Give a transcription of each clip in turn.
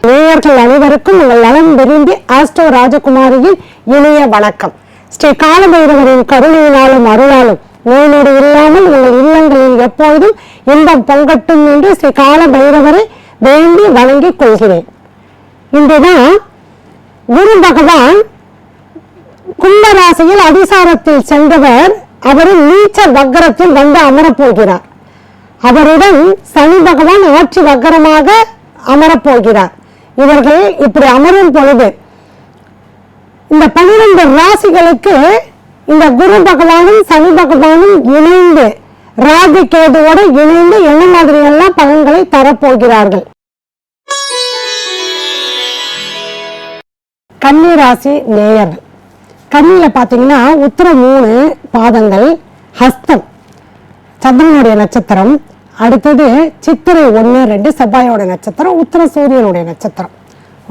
நேயர்கள் அனைவருக்கும் உங்கள் நலம் விரும்பி ஆஸ்ட்ரோ ராஜகுமாரியின் இனிய வணக்கம். ஸ்ரீ காலபைரவரின் கருணையினாலும் அருளாலும் நோய் நொடி இல்லாமல் உங்கள் இல்லங்களில் எப்பொழுதும் இன்பம் பொங்கட்டும் என்று ஸ்ரீ காலபைரவரை வேண்டி வணங்கிக் கொள்கிறேன். இன்றுதான் குரு பகவான் கும்பராசியில் அதிசாரத்தில் சென்றவர் அவரின் நீச்சல் வக்கரத்தில் வந்து அமரப்போகிறார். அவருடன் சனி பகவான் ஆட்சி வக்கரமாக அமரப்போகிறார். இவர்கள் இப்படி அமரும் பொழுது இந்த 12 ராசிகளுக்கு இந்த குரு பகவானும் சனி பகவானும் இணைந்து ராகு கேதுவோடு இணைந்து என்ன மாதிரி எல்லாம் பலன்களை தரப்போகிறார்கள். கன்னி ராசி நேயர்கள், கன்னியில பாத்தீங்கன்னா உத்திரம் 3 பாதங்கள், ஹஸ்தம் சந்திரனுடைய நட்சத்திரம், அடுத்தது சித்திரை 1, 2 செவ்வாயோட நட்சத்திரம், உத்திர சூரியனுடைய நட்சத்திரம்.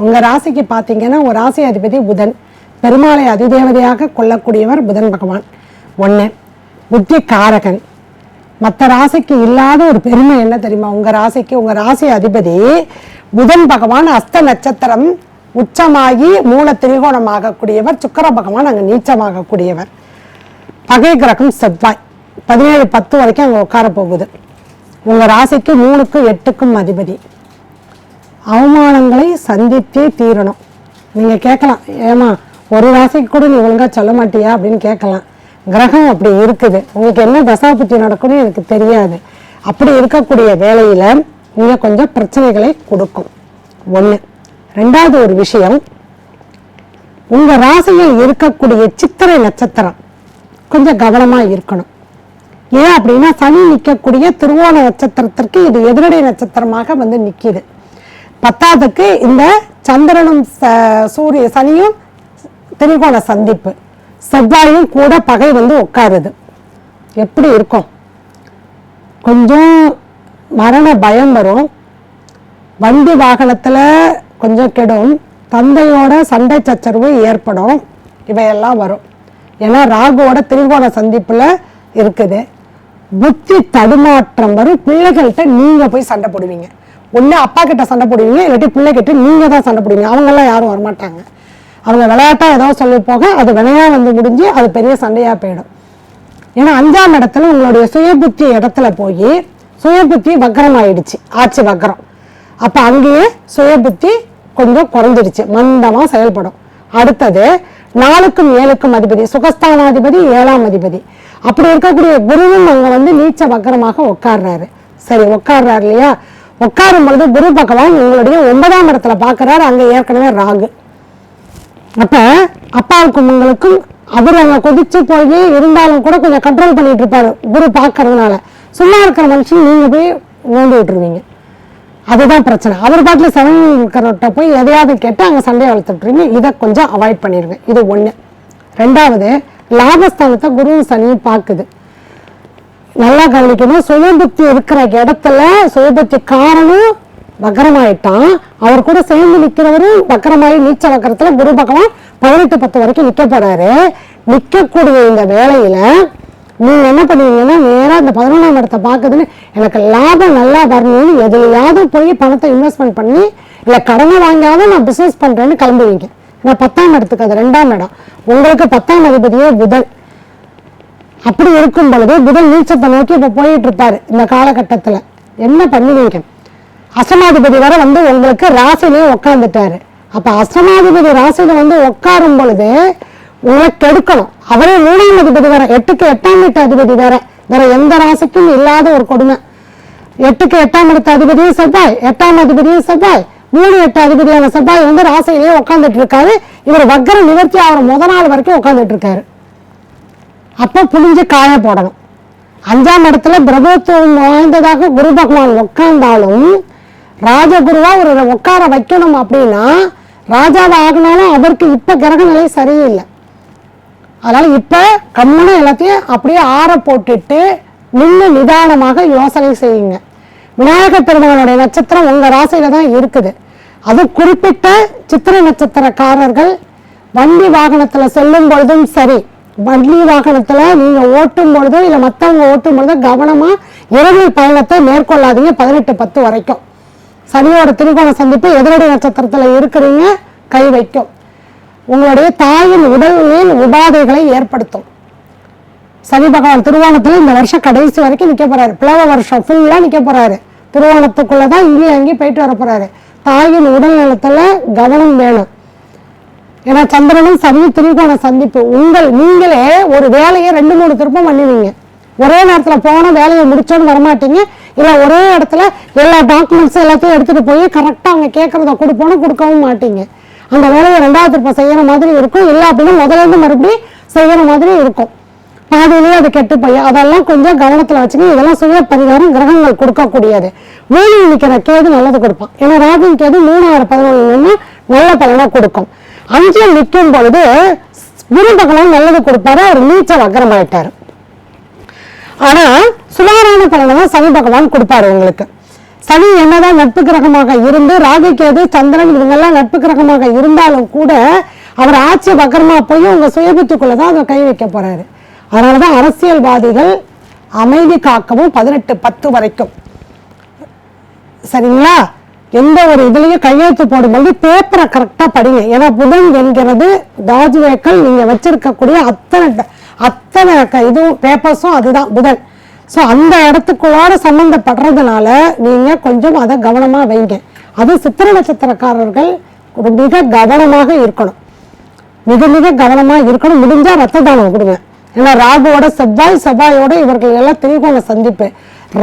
உங்க ராசிக்கு பாத்தீங்கன்னா ஒரு ராசி அதிபதி புதன், பெருமாளை அதிதேவதையாக கொள்ளக்கூடியவர் புதன் பகவான். 1 புத்தி காரகன். மற்ற ராசிக்கு இல்லாத ஒரு பெருமை என்ன தெரியுமா? உங்க ராசிக்கு உங்க ராசி அதிபதி புதன் பகவான் ஹஸ்த நட்சத்திரம் உச்சமாகி மூல திரிகோணமாக கூடியவர். சுக்கிர பகவான் அங்க நீச்சமாக கூடியவர். பகை கிரகம் செவ்வாய் 17-10 வரைக்கும் அங்க உட்கார போகுது. உங்க ராசிக்கு 3க்கும் 8க்கும் அதிபதி. அவமானங்களை சந்தித்தே தீரணும். நீங்க கேட்கலாம், ஏமா ஒரு ராசிக்கு கூட நீ ஒழுங்கா சொல்ல மாட்டியா அப்படின்னு கேட்கலாம். கிரகம் அப்படி இருக்குது. உங்களுக்கு என்ன தசாபுத்தி நடக்கும்னு எனக்கு தெரியாது. அப்படி இருக்கக்கூடிய வேளையில நீங்க கொஞ்சம் பிரச்சனைகளை கொடுக்கும். 1. 2வது ஒரு விஷயம், உங்க ராசியில் இருக்கக்கூடிய சித்திரை நட்சத்திரம் கொஞ்சம் கவனமா இருக்கணும். ஏன் அப்படின்னா சனி நிற்கக்கூடிய திருவோண நட்சத்திரத்திற்கு இது எதிரடை நட்சத்திரமாக வந்து நிற்கிது. 10வதுக்கு இந்த சந்திரனும் சனியும் திரிகோண சந்திப்பு, செவ்வாயும் கூட பகை வந்து உட்காருது. எப்படி இருக்கும்? கொஞ்சம் மரண பயம் வரும், வண்டி வாகனத்துல கொஞ்சம் கெடும், தந்தையோட சண்டை சச்சரவு ஏற்படும், இவையெல்லாம் வரும். ஏன்னா ராகுவோட திரிகோண சந்திப்புல இருக்குது. புத்தி தடுமாற்றம் வரும். பிள்ளைகள்கிட்ட நீங்க போய் சண்டை போடுவீங்க. ஒண்ணு அப்பா கிட்ட சண்டை போடுவீங்க, இல்லாட்டி பிள்ளைகிட்ட நீங்க தான் சண்டை போடுவீங்க. அவங்கெல்லாம் யாரும் வரமாட்டாங்க. அவங்க விளையாட்டா ஏதாவது சொல்லி போக அது வினையா வந்து முடிஞ்சு அது பெரிய சண்டையா போயிடும். ஏன்னா 5ஆம் இடத்துல உங்களுடைய சுயபுத்தி இடத்துல போய் சுயபுத்தி வக்கரம் ஆயிடுச்சு, ஆட்சி வக்கரம். அப்ப அங்கேயே சுயபுத்தி கொஞ்சம் குறைஞ்சிடுச்சு, மந்தமா செயல்படும். அடுத்தது 4க்கும் 7க்கும் அதிபதி, சுகஸ்தானாதிபதி, 7ஆம் அதிபதி. அப்படி இருக்கக்கூடிய குருவும் அங்க வந்து நீச்ச வக்கரமாக உட்கார்றாரு. சரி, உட்கார்றாரு இல்லையா? உட்காரும் பொழுது குரு பகவான் உங்களுடைய 9ஆம் இடத்துல பாக்குறாரு. அங்க ஏற்கனவே ராகு. அப்ப அப்பாவுக்கும் உங்களுக்கும் அவர் அங்க கொதிச்சு போய் இருந்தாலும் கூட கொஞ்சம் கண்ட்ரோல் பண்ணிட்டு இருப்பாரு குரு பாக்குறதுனால. சும்மா இருக்கிற மனுஷன் நீங்க போய் நோண்டி விட்டுருவீங்க. அதுதான் பிரச்சனை. அவர் பாட்டுல இருக்கிறவர்கிட்ட போய் எதையாவது கேட்டு அங்க சண்டையை வளர்த்துட்டுருவீங்க. இதை கொஞ்சம் அவாய்ட் பண்ணிருங்க. இது 1. 2வது, லாபஸ்தானத்தை குருவும் சனியும் பாக்குது. நல்லா கவனிக்கணும். சுயபுத்தி இருக்கிற இடத்துல சுயபுத்தி காரணம் வக்கரமாயிட்டான். அவர் கூட சேர்ந்து நிக்கிறவரும் வக்கரமாயி நீச்ச வக்கரத்துல குரு பகவான் 18-10 வரைக்கும் நிக்க போறாரு. நிக்கக்கூடிய இந்த வேளையில நீங்க என்ன பண்ணுவீங்கன்னா, நேரா இந்த 11ஆம் இடத்தை பாக்குதுன்னு எனக்கு லாபம் நல்லா வரணும்னு எதுலையாவது போய் பணத்தை இன்வெஸ்ட்மெண்ட் பண்ணி இல்ல கடனை வாங்கியாவது நான் பிசினஸ் பண்றேன்னு கிளம்புவீங்க. நான் 10ஆம் இடத்துக்கு, அது 2ஆம் இடம். உங்களுக்கு 10ஆம் அதிபதியே புதன். அப்படி இருக்கும் பொழுது புதன் நீச்சத்தை நோக்கி இப்ப போயிட்டு இருப்பாரு. இந்த காலகட்டத்துல என்ன பண்ணுவீங்க? அசமாதிபதி வர வந்து உங்களுக்கு ராசிலேயே உட்கார்ந்துட்டாரு. அப்ப அசமாதிபதி ராசியில வந்து உட்காரும் பொழுது உங்களை கெடுக்கணும். அவரே 3ஆம் அதிபதி வேற, 8க்கு 8ஆம் வீட்டு அதிபதி வேற எந்த ராசிக்கும் இல்லாத ஒரு கொடுமை. 8க்கு 8ஆம் இடத்து அதிபதியும் செவ்வாய், 8ஆம் அதிபதியும் செவ்வாய், 3-8 அதிபதியான செவ்வாய் வந்து ராசியிலேயே உட்கார்ந்துட்டு இருக்காரு. இவர் வக்கர நிவர்த்தி ஆகிற முதல் நாள் வரைக்கும் உட்கார்ந்துட்டு இருக்காரு. அப்ப புளிஞ்சு காய போடணும். 5ஆம் இடத்துல பிரபுத்துவம் வாய்ந்ததாக குரு பகவான் உட்கார்ந்தாலும் ராஜகுருவா ஒரு உட்கார வைக்கணும். அப்படின்னா ராஜாவை ஆகினாலும் அவருக்கு இப்ப கிரக நிலை சரியில்லை. அதனால இப்ப கம்முன்னு எல்லாத்தையும் அப்படியே ஆற போட்டுட்டு நின்று நிதானமாக யோசனை செய்யுங்க. விநாயகர் பெருமானுடைய நட்சத்திரம் உங்க ராசியில தான் இருக்குது. அது குறிப்பிட்ட சித்திரை நட்சத்திரக்காரர்கள் வண்டி வாகனத்துல செல்லும் பொழுதும் சரி, வண்டி வாகனத்துல நீங்க ஓட்டும் பொழுதோ இல்ல மத்தவங்க ஓட்டும் பொழுதோ கவனமா இரவு பயணத்தை மேற்கொள்ளாதீங்க. 18-10 வரைக்கும் சனியோட திரிகோண சந்திப்பு எதிரடி நட்சத்திரத்துல இருக்கிறீங்க, கை வைக்கும். உங்களுடைய தாயின் உடலில் உபாதைகளை ஏற்படுத்தும். சனி பகவான் திருவோணத்துல இந்த வருஷம் கடைசி வரைக்கும் நிக்க போறாரு. பிளவ வருஷம் ஃபுல்லா நிக்க போறாரு. திருவோணத்துக்குள்ளதான் இங்கேயும் அங்கேயும் போயிட்டு வர போறாரு. தாயின் உடல் நலத்துல கவனம் வேணும். ஏன்னா சந்திரனும் சனியும் திரிகோண சந்திப்பு. நீங்களே ஒரு வேலையை 2-3 திருப்பம் பண்ணுவீங்க. ஒரே நேரத்துல போன வேலையை முடிச்சோன்னு வரமாட்டீங்க. இல்ல ஒரே இடத்துல எல்லா டாக்குமெண்ட்ஸ் எல்லாத்தையும் எடுத்துட்டு போய் கரெக்டா அவங்க கேட்கறத கொடுக்கவும் மாட்டீங்க. அந்த வேலையை 2வது திருப்பம் செய்யற மாதிரி இருக்கும். இல்லை அப்படின்னா முதல்ல இருந்து மறுபடியும் செய்யற மாதிரி இருக்கும். பாதியிலேயே அது கெட்டு போய் அதெல்லாம் கொஞ்சம் கவனத்துல வச்சுங்க. இதெல்லாம் சுய பரிகாரம் கிரகங்கள் கொடுக்கக்கூடியது. மூணு நிக்கிற கேது நல்லது கொடுப்பான். ஏன்னா ராகு கேது 3-6-11 நல்ல பலனை கொடுக்கும். 5 நிற்கும் பொழுது குரு பகவான் நல்லது கொடுப்பாரு. அவர் நீச்ச வக்கரமாயிட்டாரு. ஆனா சுமாரான பலனை தான் சனி பகவான் கொடுப்பாரு உங்களுக்கு. சனி என்னதான் நட்பு கிரகமாக இருந்து ராகு கேது சந்திரன் இவங்கெல்லாம் நட்பு கிரகமாக இருந்தாலும் கூட அவர் ஆட்சி வக்கரமா போய் உங்க சுயபுத்திக்குள்ளதான் அதை கை வைக்க போறாரு. அதனாலதான் அரசியல்வாதிகள் அமைதி காக்கவும் 18-10 வரைக்கும். சரிங்களா? எந்த ஒரு இதுலயும் கையெழுத்து போடும்போது பேப்பரை கரெக்டா படிங்க. ஏன்னா புதன் என்கிறது தாஜ்வேக்கள் நீங்க வச்சிருக்கக்கூடிய அத்தனை இதுவும் பேப்பர்ஸும் அதுதான் புதன். ஸோ அந்த இடத்துக்குள்ளார சம்பந்தப்படுறதுனால நீங்க கொஞ்சம் அதை கவனமா வைங்க. அது சித்திர நட்சத்திரக்காரர்கள் மிக கவனமாக இருக்கணும். மிக கவனமா இருக்கணும். முடிஞ்சா ரத்த தானம் கொடுங்க. ஏன்னா ராகுவோட செவ்வாயோட இவர்கள் எல்லாம் திரிகோண சந்திப்பு.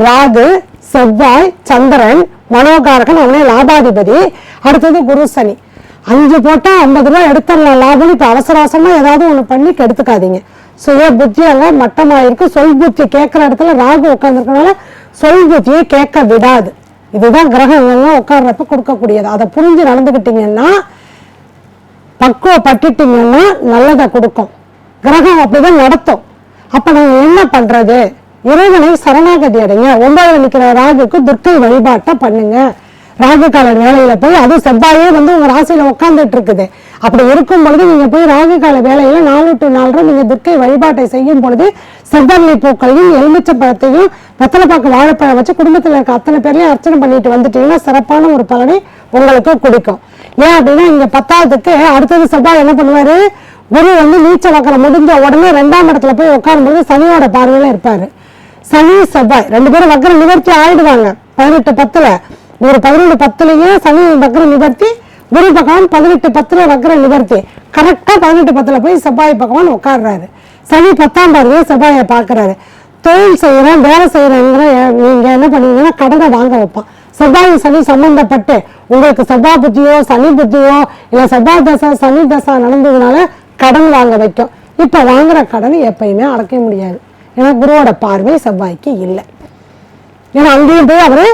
ராகு, செவ்வாய், சந்திரன், மனோகாரகன், அவனே லாபாதிபதி. அடுத்தது குரு சனி. 5 போட்டா 50 ரூபாய் எடுத்துடலாம் லாபம். இப்ப அவசரமா ஏதாவது ஒண்ணு பண்ணி கெடுத்துக்காதீங்க. சுய புத்தி அங்க மட்டமாயிருக்கு. சொல் புத்தி கேட்கிற இடத்துல ராகு உட்கார்ந்துருக்கனால சொல் புத்தியை கேட்க விடாது. இதுதான் கிரகங்கள்லாம் உட்கார்றப்ப கொடுக்கக்கூடியது. அதை புரிஞ்சு நடந்துகிட்டீங்கன்னா, பக்குவப்பட்டுட்டீங்கன்னா நல்லதை கொடுக்கும். கிரகம் அப்படிதான் நடத்தும். அப்ப நாங்க என்ன பண்றது? இறைவனை சரணாகதி அடைங்க. 9ல் நிற்கிற ராகுக்கு துர்க்கை வழிபாட்டை பண்ணுங்க. ராகு கால வேலையில போய், அது செவ்வாயே உங்க ராசியில உட்கார்ந்துட்டு இருக்குது. அப்படி இருக்கும் பொழுது நீங்க போய் ராகு கால வேலையில 4 to 4 நீங்க துர்க்கை வழிபாட்டை செய்யும் பொழுது செவ்வரளி பூக்களையும் எலுமிச்சம்பழத்தையும் வெத்தலைப்பாக்கு வாழைப்பழம் வச்சு குடும்பத்தில் இருக்க அத்தனை பேரையும் அர்ச்சனை பண்ணிட்டு வந்துட்டீங்கன்னா சிறப்பான ஒரு பலனை உங்களுக்கு கொடுக்கும். ஏன் அப்படின்னா இங்க 10வதுக்கு அடுத்தது செவ்வாய் என்ன பண்ணுவாரு? குரு நீச்ச வக்கரம் முடிஞ்ச உடனே 2ஆம் இடத்துல போய் உட்காரும்போது சனியோட பார்வையில இருப்பாரு. சனி செவ்வாய் 2 பேரும் வக்கர நிவர்த்தி ஆயிடுவாங்க. 18-10 ஒரு 11-10லயே சனி வக்கர நிவர்த்தி, குரு பகவான் 18-10 வக்கர நிவர்த்தி. கரெக்டா 18-10 போய் செவ்வாய் பகவான் உட்கார்றாரு. சனி 10ஆம் பார்வையை செவ்வாயை பாக்குறாரு. தொழில் செய்யறேன், வேலை செய்யறேங்கிற நீங்க என்ன பண்ணுவீங்கன்னா கடனை வாங்க வைப்பான். செவ்வாய் சனி சம்பந்தப்பட்டு உங்களுக்கு செவ்வாய் புத்தியோ சனி புத்தியோ இல்ல செவ்வாய் தசா சனி தசா நடந்ததுனால கடன் வாங்க வைக்கும். இப்ப வாங்குற கடன் எப்பயுமே அடைக்க முடியாது. ஏன்னா குருவோட பார்வை செவ்வாய்க்கு இல்லை. ஏன்னா அங்கேயும் போய் அவரு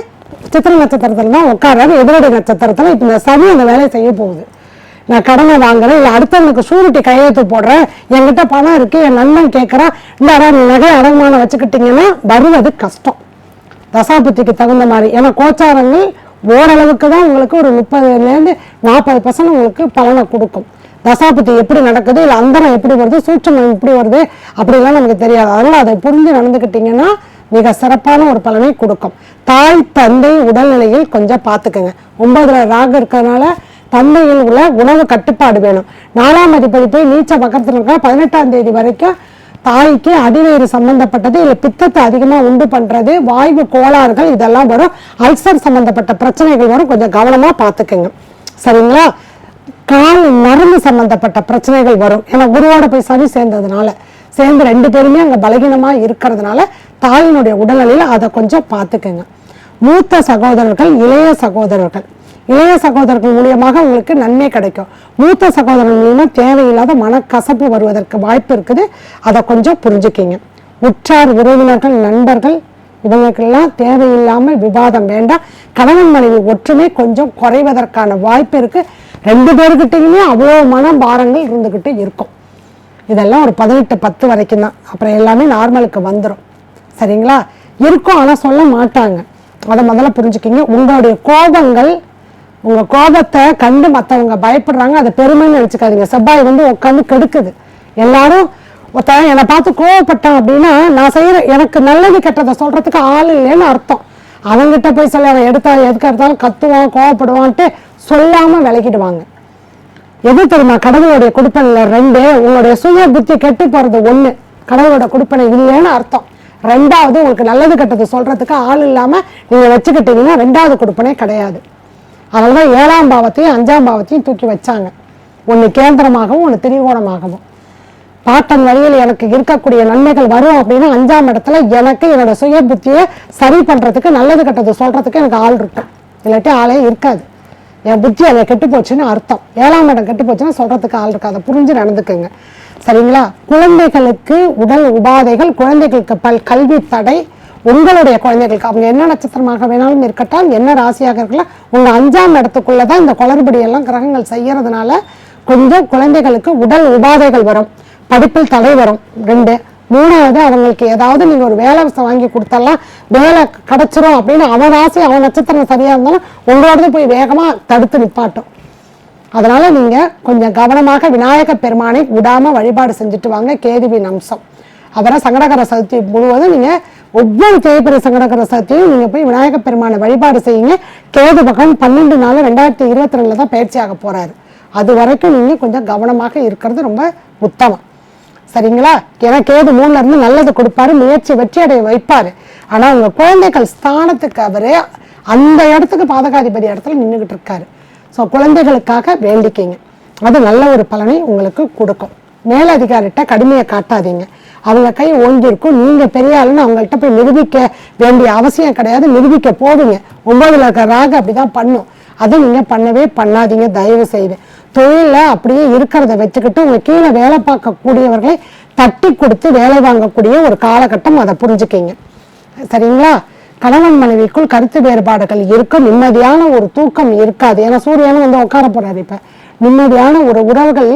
சித்திர நட்சத்திரத்துல தான் உட்கார்றாரு, எதிரடி நட்சத்திரத்துல. இப்ப இந்த சனி அந்த வேலையை செய்ய போகுது. நான் கடனை வாங்குறேன், இல்லை அடுத்தவங்களுக்கு சூரிட்டி கையெழுத்து போடுறேன், என்கிட்ட பணம் இருக்கு, என் நண்பன் கேட்கறான், இந்த நகை அடமானம் வச்சுக்கிட்டீங்கன்னா வருவது கஷ்டம். தசாபுத்திக்கு தகுந்த மாதிரி. ஏன்னா கோச்சாரங்கள் ஓரளவுக்கு தான் உங்களுக்கு ஒரு 30-40% உங்களுக்கு பலனை கொடுக்கும். தசாபுத்தி எப்படி நடக்குது, இல்லை அந்தரம் எப்படி வருது, சூட்சமம் எப்படி வருது அப்படிலாம் நமக்கு தெரியாது. அதனால அதை புரிஞ்சு நடந்துக்கிட்டீங்கன்னா மிக சிறப்பான ஒரு பலனை கொடுக்கும். தாய் தந்தை உடல்நிலையில் கொஞ்சம் பார்த்துக்கங்க. 9ல் ராகு இருக்கிறதுனால தந்தையில் உள்ள உணவு கட்டுப்பாடு வேணும். 4ஆம் அதிபதி போய் நீச்ச பக்கத்தில் இருக்க 18ஆம் தேதி வரைக்கும் தாய்க்கு அடிவயிறு சம்பந்தப்பட்டது இல்லை பித்தத்தை அதிகமா உண்டு பண்றது, வாய்வு கோளாறுகள் இதெல்லாம் வரும். அல்சர் சம்பந்தப்பட்ட பிரச்சனைகள் வரும். கொஞ்சம் கவனமா பார்த்துக்கங்க. சரிங்களா? கால் நரம்பு சம்பந்தப்பட்ட பிரச்சனைகள் வரும். ஏன்னா குருவோட போய் சனி சேர்ந்ததுனால சேர்ந்து 2 பேருமே அங்க பலகீனமா இருக்கிறதுனால தாயினுடைய உடல்நிலையில அதை கொஞ்சம் பார்த்துக்கங்க. மூத்த சகோதரர்கள், இளைய சகோதரர்கள் மூலியமாக உங்களுக்கு நன்மை கிடைக்கும். மூத்த சகோதரர்கள் மூலியமா தேவையில்லாத மனக்கசப்பு வருவதற்கு வாய்ப்பு இருக்குது. அதை கொஞ்சம் புரிஞ்சுக்கிங்க. உற்றார் உறவினர்கள், நண்பர்கள் இவங்களுக்கெல்லாம் தேவையில்லாமல் விவாதம் வேண்டாம். கணவன் மனைவி ஒற்றுமை கொஞ்சம் குறைவதற்கான வாய்ப்பு இருக்கு. 2 பேருக்கிட்டையுமே அவ்வளோ மன பாரங்கள் இருந்துகிட்டு இருக்கும். இதெல்லாம் ஒரு 18-10 வரைக்கும் தான். அப்புறம் எல்லாமே நார்மலுக்கு வந்துடும். சரிங்களா? இருக்கும், ஆனால் சொல்ல மாட்டாங்க. அதை முதல்ல புரிஞ்சுக்கிங்க. உங்களுடைய கோபங்கள், உங்க கோபத்தை கண்டு மற்றவங்க பயப்படுறாங்க, அதை பெருமைன்னு நினைச்சுக்காதீங்க. செவ்வாய் உட்காந்து கெடுக்குது. எல்லாரும் ஒருத்தன் என்னை பார்த்து கோவப்பட்டான் அப்படின்னா நான் செய்யற எனக்கு நல்லது கெட்டதை சொல்றதுக்கு ஆள் இல்லைன்னு அர்த்தம். அவங்ககிட்ட போய் சொல்லி அவன் எதுக்கு எடுத்தாலும் கத்துவான் கோவப்படுவான்ட்டு சொல்லாம விலகிடுவாங்க. எது தெரியுமா கடவுளுடைய கொடுப்பனையில 2, உங்களுடைய சுய புத்தி கெட்டு போறது 1, கடவுளோட கொடுப்பனை இல்லைன்னு அர்த்தம். 2வது உங்களுக்கு நல்லது கெட்டது சொல்றதுக்கு ஆள் இல்லாம நீங்க வச்சுக்கிட்டீங்கன்னா 2வது கொடுப்பனே கிடையாது. அதனாலதான் 7ஆம் பாவத்தையும் 5ஆம் பாவத்தையும் தூக்கி வச்சாங்க. 1 கேந்திரமாகவும் 1 திரிகோணமாகவும். பாட்டன் வழியில் எனக்கு இருக்கக்கூடிய நன்மைகள் வரும் அப்படின்னா 5ஆம் இடத்துல எனக்கு என்னோட சுய புத்தியை சரி பண்றதுக்கு நல்லது கெட்டது சொல்றதுக்கு எனக்கு ஆள் இருக்கும். இல்லாட்டி ஆளே இருக்காது. என் புத்தி அதை கெட்டு போச்சுன்னு அர்த்தம். 7ஆம் இடம் கெட்டு போச்சுன்னா சொல்றதுக்கு ஆள் இருக்காது. புரிஞ்சு நடந்துக்குங்க. சரிங்களா? குழந்தைகளுக்கு உடல் உபாதைகள், குழந்தைகளுக்கு கல்வி தடை, உங்களுடைய குழந்தைகளுக்கு அவங்க என்ன நட்சத்திரமாக வேணாலும் இருக்கட்டும், என்ன ராசியாக இருக்கலாம், உங்க 5ஆம் இடத்துக்குள்ளதான் இந்த குளறுபடி எல்லாம் கிரகங்கள் செய்யறதுனால கொஞ்சம் குழந்தைகளுக்கு உடல் உபாதைகள் வரும், படிப்பில் தடை வரும். 2. 3வது அவங்களுக்கு ஏதாவது நீங்க ஒரு வேலை வாங்கி கொடுத்தாலாம் வேலை கிடைச்சிரும் அப்படின்னு அவன் ராசி அவன் நட்சத்திரம் சரியா இருந்தாலும் உங்களோட போய் வேகமா தடுத்து நிப்பாட்டும். அதனால நீங்க கொஞ்சம் கவனமாக விநாயக பெருமானை விடாம வழிபாடு செஞ்சுட்டு வாங்க. கேதுவின் அம்சம். அவரை சங்கடகர சதுர்த்தி முழுவதும் நீங்க ஒவ்வொரு தேய்பிரை சங்கடகர சதுர்த்தியும் நீங்க போய் விநாயக பெருமானை வழிபாடு செய்யுங்க. கேது பகவான் 12/4/2022 தான் பயிற்சியாக போறாரு. அது வரைக்கும் நீங்க கொஞ்சம் கவனமாக இருக்கிறது ரொம்ப உத்தமம். சரிங்களா? ஏன்னா கேது 3ல இருந்து நல்லது கொடுப்பாரு, முயற்சி வெற்றி அடைய வைப்பாரு. ஆனா உங்க குழந்தைகள் ஸ்தானத்துக்கு அவரு அந்த இடத்துக்கு பாதகாதிபதி இடத்துல நின்றுகிட்டு இருக்காரு. ஸோ குழந்தைகளுக்காக வேண்டிக்கிங்க. அது நல்ல ஒரு பலனை உங்களுக்கு கொடுக்கும். மேலதிகாரிட்ட கடுமையை காட்டாதீங்க. அவங்க கை ஓங்கியிருக்கும். நீங்க பெரிய ஆளுன்னு அவங்கள்ட்ட போய் நிரூபிக்க வேண்டிய அவசியம் கிடையாது. நிரூபிக்க போவீங்க. 9ல் இருக்க ராகு அப்படிதான் பண்ணும். அதை நீங்க பண்ணவே பண்ணாதீங்க தயவு செய்து. தொழில அப்படியே இருக்கிறத வச்சுக்கிட்டு உங்க கீழே வேலை பார்க்கக்கூடியவர்களை தட்டி கொடுத்து வேலை வாங்கக்கூடிய ஒரு காலகட்டம். அதை புரிஞ்சுக்கிங்க. சரிங்களா? கணவன் மனைவிக்குள் கருத்து வேறுபாடுகள் இருக்கும். நிம்மதியான ஒரு தூக்கம் இருக்காது. ஏன்னா சூரியனும் வந்து உட்கார போறாரு. இப்ப நிம்மதியான ஒரு உறவுகள்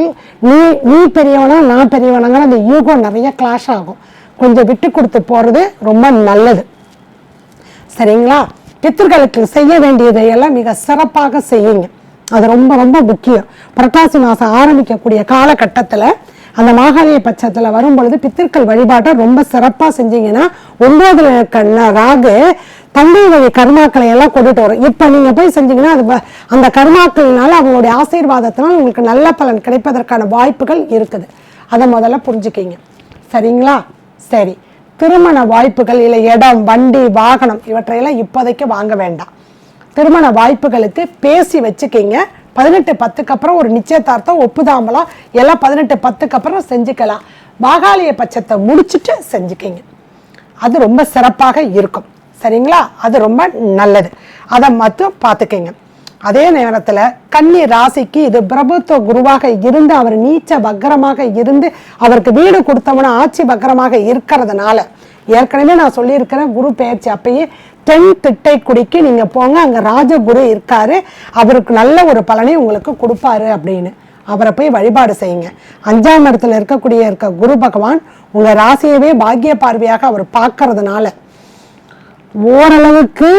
நீ பெரியவனா நான் பெரியவனாங்கிற அந்த யூகோ நிறைய கிளாஷ் ஆகும். கொஞ்சம் விட்டு கொடுத்து போறது ரொம்ப நல்லது. சரிங்களா? பித்தர்களுக்கு செய்ய வேண்டியதையெல்லாம் மிக சிறப்பாக செய்யுங்க. அது ரொம்ப ரொம்ப முக்கியம். புரட்டாசி மாசம் ஆரம்பிக்கக்கூடிய காலகட்டத்துல அந்த மாகாளிய பட்சத்துல வரும் பொழுது பித்திருக்கள் வழிபாட்டை ரொம்ப சிறப்பா செஞ்சீங்கன்னா 9ல் இருக்க ராகு தந்தை வழி கர்மாக்களை எல்லாம் கொண்டுட்டு வரும். இப்ப நீங்க போய் செஞ்சீங்கன்னா அது அந்த கர்மாக்களினால அவங்களுடைய ஆசீர்வாதத்தினால் உங்களுக்கு நல்ல பலன் கிடைப்பதற்கான வாய்ப்புகள் இருக்குது. அதை முதல்ல புரிஞ்சுக்கிங்க. சரிங்களா? சரி. திருமண வாய்ப்புகள் இல்லை இடம் வண்டி வாகனம் இவற்றையெல்லாம் இப்போதைக்கு வாங்க வேண்டாம். திருமண வாய்ப்புகளுக்கு பேசி வச்சுக்கிங்க. 18/10க்கு அப்புறம் ஒரு நிச்சயதார்த்தம் ஒப்புதாமலாம் எல்லாம் 18/10க்கு அப்புறம் செஞ்சுக்கலாம். மாகாளிய பட்சத்தை முடிச்சுட்டு செஞ்சுக்கிங்க. அது ரொம்ப சிறப்பாக இருக்கும். சரிங்களா? அது ரொம்ப நல்லது. அதை மட்டும் பார்த்துக்கிங்க. அதே நேரத்துல கன்னி ராசிக்கு இது பிரபுத்துவ குருவாக இருந்து அவர் நீச்ச வக்கரமாக இருந்து அவருக்கு வீடு கொடுத்தவன ஆட்சி வக்கரமாக இருக்கிறதுனால ஏற்கனவே நான் சொல்லியிருக்கிறேன் குரு பெயர்ச்சி அப்பயே திட்டைக்குடிக்கு நீங்க போங்க. அங்க ராஜகுரு இருக்காரு. அவருக்கு நல்ல ஒரு பலனை உங்களுக்கு கொடுப்பாரு அப்படின்னு அவரை போய் வழிபாடு செய்யுங்க. 5ஆம் இடத்துல இருக்க குரு பகவான் உங்க ராசியவே பாக்கிய பார்வையாக அவர் பார்க்கறதுனால ஓரளவுக்கு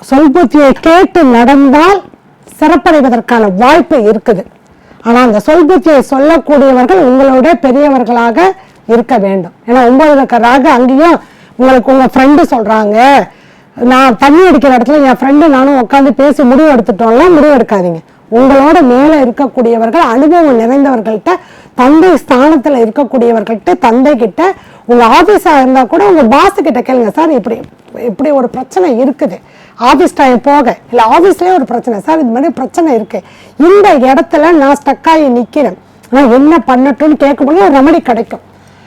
சொல்புத்தியை கேட்டு நடந்தால் சிறப்படைவதற்கான வாய்ப்பு இருக்குது. ஆனா அந்த சொல்புத்தியை சொல்லக்கூடியவர்கள் உங்களுடைய பெரியவர்களாக இருக்க வேண்டும். ஏன்னா 9ல் இருக்க ராகு அங்கேயும் உங்களுக்கு உங்க ஃப்ரெண்டு சொல்றாங்க, நான் தண்ணி அடிக்கிற இடத்துல என் ஃப்ரெண்டு நானும் உட்காந்து பேசி முடிவு எடுத்துட்டோம்லாம் முடிவு எடுக்காதீங்க. உங்களோட மேல இருக்கக்கூடியவர்கள் அனுபவம் நிறைந்தவர்கள்ட்ட தந்தை ஸ்தானத்துல இருக்கக்கூடியவர்கள்ட்ட தந்தை கிட்ட உங்க ஆபீஸா இருந்தா கூட உங்க பாஸ் கிட்ட கேளுங்க. சார் இப்படி ஒரு பிரச்சனை இருக்குது, ஆபீஸ் டைம் போக இல்ல ஆபீஸ்லயே ஒரு பிரச்சனை சார், இது மாதிரி பிரச்சனை இருக்கு, இந்த இடத்துல நான் ஸ்டக்காகி நிக்கிறேன், நான் என்ன பண்ணட்டும்னு கேட்கும்போது ஒரு ரெமடி கிடைக்கும்.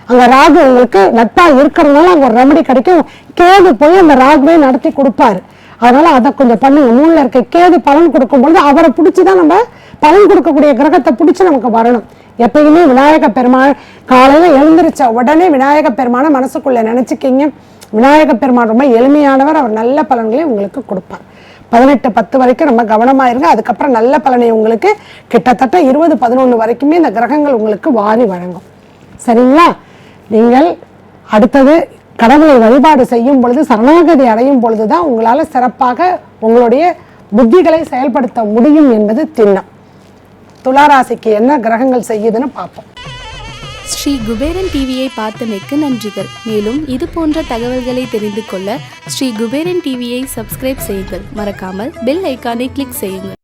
அங்க ராகு உங்களுக்கு நட்பா இருக்கிறதுனால அங்க ஒரு ரெமடி கிடைக்கும். கேது போய் அந்த ராகுவே நடத்தி கொடுப்பாரு. அதனால அதை கொஞ்சம் பண்ணுங்க. 3ல் இருக்க கேது பலன் கொடுக்கும்பொழுது அவரை பிடிச்சிதான் நம்ம பலன் கொடுக்கக்கூடிய கிரகத்தை பிடிச்சி நமக்கு வரணும். எப்பயுமே விநாயக பெருமாள் காலையில எழுந்திரிச்ச உடனே விநாயக பெருமானை மனசுக்குள்ள நினைச்சுக்கிங்க. விநாயக பெருமான் ரொம்ப எளிமையானவர். அவர் நல்ல பலன்களை உங்களுக்கு கொடுப்பார். 18/10 வரைக்கும் ரொம்ப கவனமா இருங்க. அதுக்கப்புறம் நல்ல பலனை உங்களுக்கு கிட்டத்தட்ட 20/11 வரைக்குமே இந்த கிரகங்கள் உங்களுக்கு வாரி வழங்கும். சரிங்களா? நீங்கள் அடுத்தது கடவுளை வழிபாடு செய்யும் பொழுது சரணாகதி அடையும் பொழுதுதான் உங்களால சிறப்பாக உங்களுடைய புத்திகளை செயல்படுத்த முடியும் என்பது திண்ணம். துளாராசிக்கு என்ன கிரகங்கள் செய்யுதுன்னு பார்ப்போம். ஸ்ரீ குபேரன் டிவியை பார்த்தமைக்கு நன்றிகள். மேலும் இது போன்ற தகவல்களை தெரிந்து கொள்ள ஸ்ரீ குபேரன் டிவியை சப்ஸ்கிரைப் செய்யுங்கள். மறக்காமல் பெல் ஐக்கானை கிளிக் செய்யுங்கள்.